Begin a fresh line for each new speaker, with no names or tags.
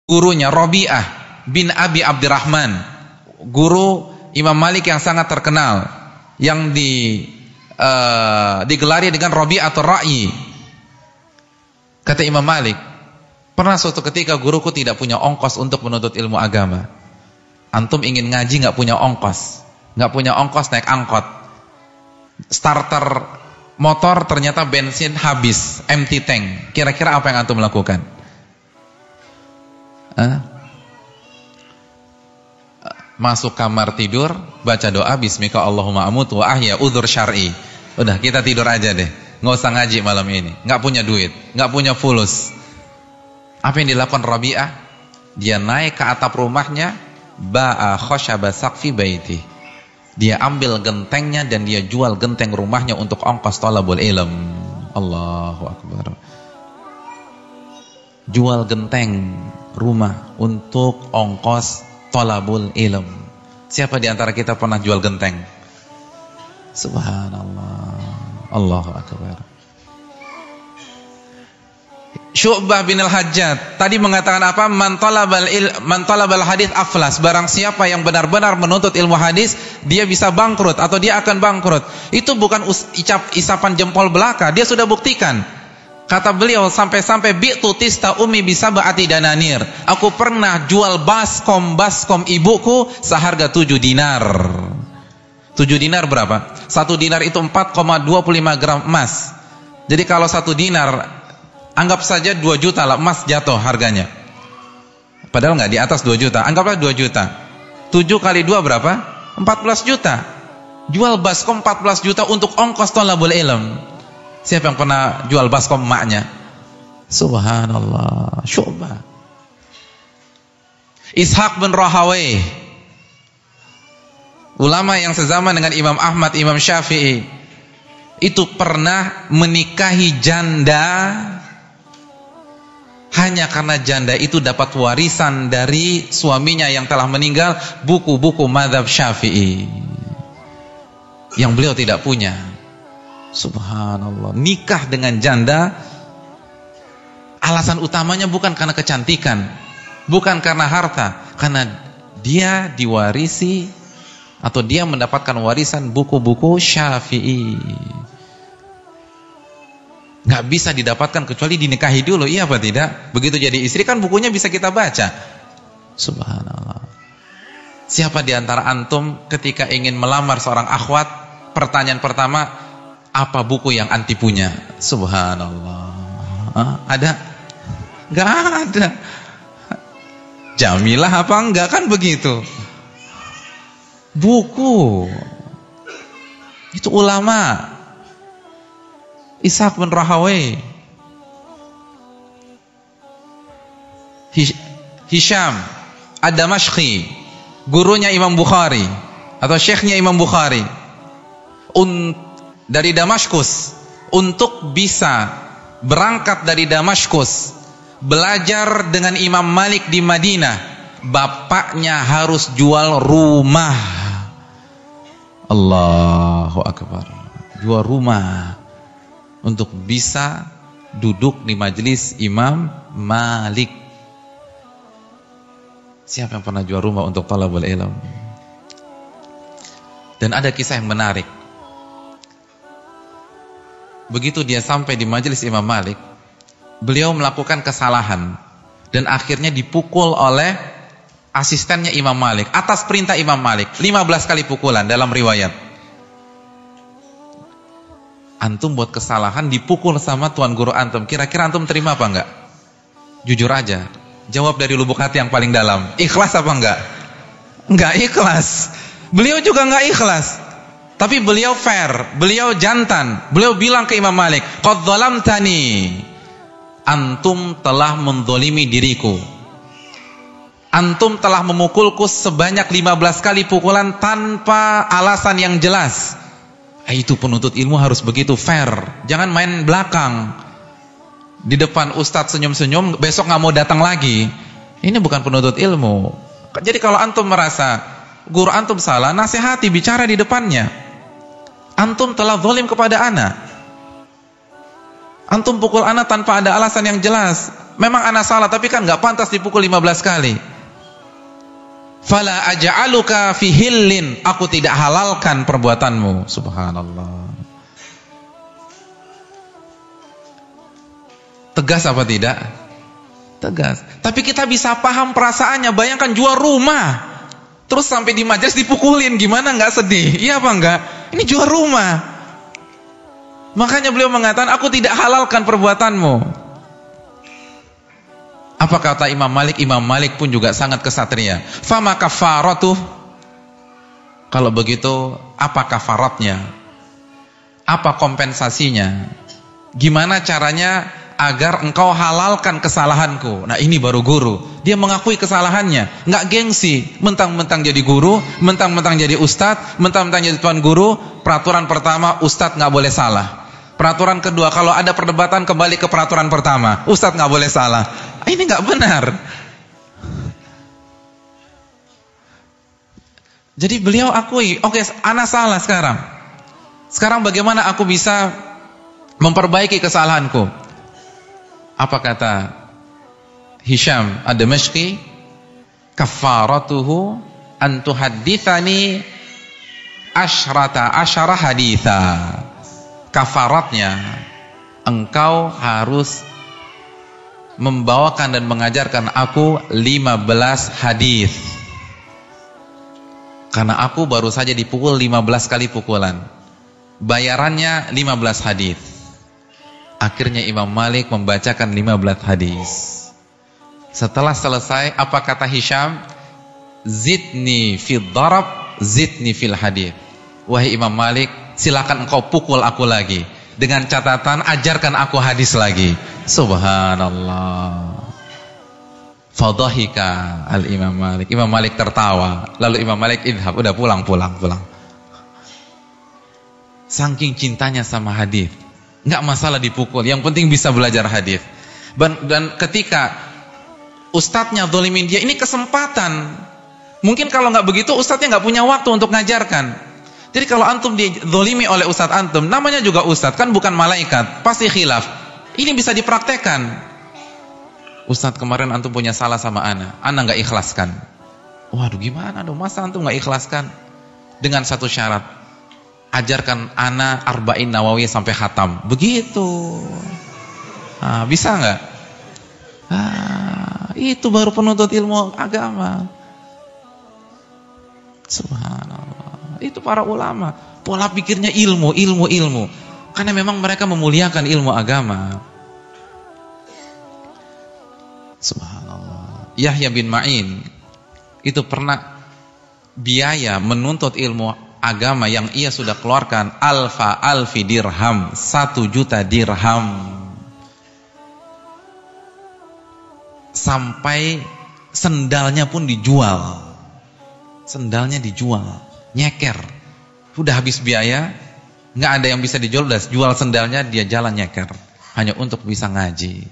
gurunya Rabi'ah bin Abi Abdurrahman, guru Imam Malik yang sangat terkenal, yang digelari dengan Rabi'atul Ra'yi. Kata Imam Malik, pernah suatu ketika guruku tidak punya ongkos untuk menuntut ilmu agama. Antum ingin ngaji nggak punya ongkos, naik angkot, starter motor ternyata bensin habis, empty tank. Kira-kira apa yang antum lakukan? Masuk kamar tidur, baca doa bismika Allahumma amutu wa ahya, udzur syar'i. Udah, kita tidur aja deh, nggak usah ngaji malam ini. Nggak punya duit, nggak punya fulus. Apa yang dilakukan Rabi'ah? Dia naik ke atap rumahnya, ba'a khosyaba saqfi baiti. Dia ambil gentengnya dan dia jual genteng rumahnya untuk ongkos thalabul ilm. Allahu akbar. Jual genteng rumah untuk ongkos thalabul ilm. Siapa di antara kita pernah jual genteng? Subhanallah. Allahu akbar. Syu'bah bin al-Hajjaj tadi mengatakan apa? Man talabal hadis aflas. Barang siapa yang benar-benar menuntut ilmu hadis, dia bisa bangkrut atau dia akan bangkrut. Itu bukan isapan jempol belaka, dia sudah buktikan. Kata beliau sampai-sampai bi'tu tista ummi bisab'ati dananir. Aku pernah jual baskom ibuku seharga 7 dinar. 7 dinar berapa? 1 dinar itu 4,25 gram emas. Jadi kalau 1 dinar, anggap saja 2 juta lah emas jatuh harganya. Padahal nggak di atas 2 juta. Anggaplah 2 juta. 7 kali 2 berapa? 14 juta. Jual baskom 14 juta untuk ongkos thalabul ilm. Siapa yang pernah jual baskom emaknya? Subhanallah. Syu'bah. Ishaq bin Rahawayh, ulama yang sezaman dengan Imam Ahmad, Imam Syafi'i, itu pernah menikahi janda hanya karena janda itu dapat warisan dari suaminya yang telah meninggal, buku-buku mazhab Syafi'i yang beliau tidak punya. Subhanallah. Nikah dengan janda, alasan utamanya bukan karena kecantikan, bukan karena harta, karena dia diwarisi atau dia mendapatkan warisan buku-buku Syafi'i. Nggak bisa didapatkan kecuali dinikahi dulu, iya apa tidak? Begitu jadi istri kan bukunya bisa kita baca. Subhanallah. Siapa di antara antum ketika ingin melamar seorang akhwat, pertanyaan pertama, apa buku yang anti punya? Subhanallah. Ada? Nggak ada. Jamilah apa enggak, kan begitu. Buku. Itu ulama. Ishaq bin Rahawayh, Hisham Ad-Damashqi, gurunya Imam Bukhari atau syekhnya Imam Bukhari, dari Damaskus. Untuk bisa berangkat dari Damaskus belajar dengan Imam Malik di Madinah, bapaknya harus jual rumah. Allahu akbar. Jual rumah untuk bisa duduk di majelis Imam Malik. Siapa yang pernah jual rumah untuk talabul ilm? Dan ada kisah yang menarik. Begitu dia sampai di majelis Imam Malik, beliau melakukan kesalahan dan akhirnya dipukul oleh asistennya Imam Malik atas perintah Imam Malik. 15 kali pukulan dalam riwayat. Antum buat kesalahan dipukul sama tuan guru antum, kira-kira antum terima apa enggak? Jujur aja, jawab dari lubuk hati yang paling dalam. Ikhlas apa enggak? Enggak ikhlas. Beliau juga enggak ikhlas. Tapi beliau fair, beliau jantan. Beliau bilang ke Imam Malik, qad zalamtani. Antum telah menzalimi diriku. Antum telah memukulku sebanyak 15 kali pukulan tanpa alasan yang jelas. Itu penuntut ilmu harus begitu fair. Jangan main belakang. Di depan ustadz senyum-senyum, besok nggak mau datang lagi. Ini bukan penuntut ilmu. Jadi kalau antum merasa guru antum salah, nasihati, bicara di depannya. Antum telah zalim kepada ana. Antum pukul ana tanpa ada alasan yang jelas. Memang ana salah, tapi kan nggak pantas dipukul 15 kali. Fala aj'aluka fi hillin, aku tidak halalkan perbuatanmu. Subhanallah. Tegas apa tidak? Tegas. Tapi kita bisa paham perasaannya. Bayangkan jual rumah, terus sampai di majelis dipukulin, gimana nggak sedih? Iya apa enggak? Ini jual rumah. Makanya beliau mengatakan, aku tidak halalkan perbuatanmu. Apa kata Imam Malik? Imam Malik pun juga sangat kesatria. Fama kafaratuh. Kalau begitu, apa kafaratnya? Apa kompensasinya? Gimana caranya agar engkau halalkan kesalahanku? Nah, ini baru guru. Dia mengakui kesalahannya, nggak gengsi, mentang-mentang jadi guru, mentang-mentang jadi ustadz, mentang-mentang jadi tuan guru. Peraturan pertama, ustadz nggak boleh salah. Peraturan kedua, kalau ada perdebatan kembali ke peraturan pertama, ustadz nggak boleh salah. Ini nggak benar. Jadi beliau akui, oke, ana salah sekarang. Sekarang bagaimana aku bisa memperbaiki kesalahanku? Apa kata Hisham ad-Damashqi? Kafaratuhu an tuhadditsani asyara haditha. Kafaratnya, engkau harus membawakan dan mengajarkan aku 15 hadis. Karena aku baru saja dipukul 15 kali pukulan. Bayarannya 15 hadis. Akhirnya Imam Malik membacakan 15 hadis. Setelah selesai, apa kata Hisham? Zidni fil darab, zidni fil hadis. Wahai Imam Malik, silakan engkau pukul aku lagi. Dengan catatan, ajarkan aku hadis lagi. Subhanallah. Fadhahika al-Imam Malik. Imam Malik tertawa. Lalu Imam Malik, idhab, udah pulang. Saking cintanya sama hadis. Enggak masalah dipukul, yang penting bisa belajar hadis. Dan ketika ustadznya zalimin dia, ini kesempatan. Mungkin kalau nggak begitu, ustadznya nggak punya waktu untuk ngajarkan. Jadi kalau antum dizalimi oleh ustadz antum, namanya juga ustadz, kan bukan malaikat, pasti khilaf. Ini bisa dipraktekkan. Ustadz, kemarin antum punya salah sama ana nggak ikhlaskan. Waduh, gimana dong, masa antum nggak ikhlaskan? Dengan satu syarat, ajarkan ana arba'in nawawiyah sampai khatam. Begitu. Bisa nggak? Itu baru penuntut ilmu agama. Subhanallah. Itu para ulama. Pola pikirnya ilmu. Karena memang mereka memuliakan ilmu agama. Subhanallah. Yahya bin Ma'in itu pernah biaya menuntut ilmu agama yang ia sudah keluarkan alfi dirham, 1.000.000 dirham, sampai sendalnya pun dijual. Sendalnya dijual, nyeker. Udah habis biaya, nggak ada yang bisa dijual, udah jual sendalnya, dia jalan nyeker hanya untuk bisa ngaji.